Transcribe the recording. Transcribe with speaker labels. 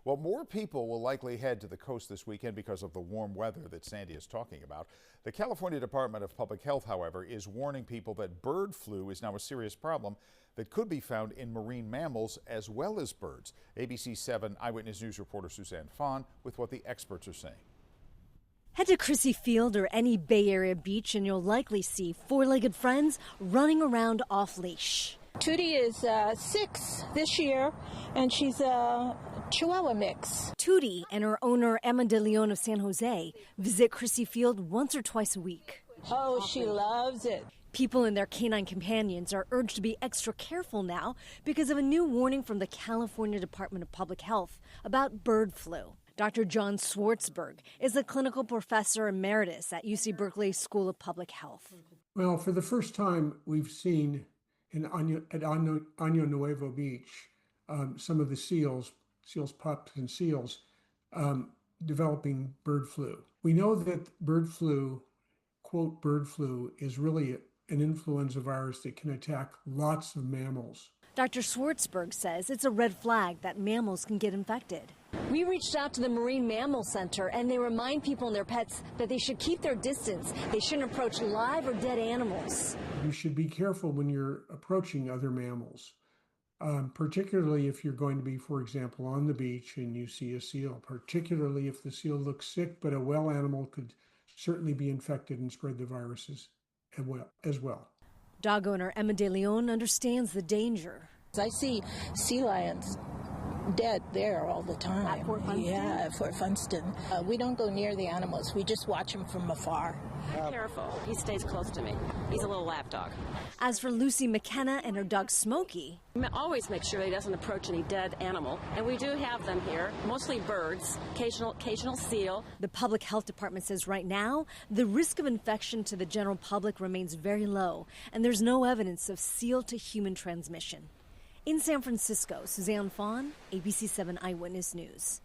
Speaker 1: Well, more people will likely head to the coast this weekend because of the warm weather that Sandy is talking about. The California Department of Public Health, however, is warning people that bird flu is now a serious problem that could be found in marine mammals as well as birds. ABC 7 Eyewitness News reporter Suzanne Phan with what the experts are saying.
Speaker 2: Head to Crissy Field or any Bay Area beach and you'll likely see four-legged friends running around off-leash.
Speaker 3: Tootie is 6 this year, and she's a Chihuahua mix.
Speaker 2: Tootie and her owner, Emma De Leon of San Jose, visit Crissy Field once or twice a week.
Speaker 3: Oh, she loves it.
Speaker 2: People and their canine companions are urged to be extra careful now because of a new warning from the California Department of Public Health about bird flu. Dr. John Schwartzberg is a clinical professor emeritus at UC Berkeley School of Public Health.
Speaker 4: Well, for the first time, we've seen at Año Nuevo Beach, some of the seals, pups and seals, developing bird flu. We know that bird flu, quote, bird flu, is really an influenza virus that can attack lots of mammals.
Speaker 2: Dr. Schwartzberg says it's a red flag that mammals can get infected. We reached out to the Marine Mammal Center, and they remind people and their pets that they should keep their distance. They shouldn't approach live or dead animals.
Speaker 4: You should be careful when you're approaching other mammals, particularly if you're going to be, for example, on the beach and you see a seal, particularly if the seal looks sick, but a well animal could certainly be infected and spread the viruses as well.
Speaker 2: Dog owner Emma De Leon understands the danger.
Speaker 3: I see sea lions dead there all the time.
Speaker 2: At Fort Funston?
Speaker 3: Yeah, at Fort Funston. We don't go near the animals. We just watch them from afar.
Speaker 5: Careful. He stays close to me. He's a little lap dog.
Speaker 2: As for Lucy McKenna and her dog Smokey,
Speaker 5: Always make sure he doesn't approach any dead animal. And we do have them here, mostly birds, occasional seal.
Speaker 2: the Public Health Department says right now the risk of infection to the general public remains very low, and there's no evidence of seal-to-human transmission. In San Francisco, Suzanne Phan, ABC 7 Eyewitness News.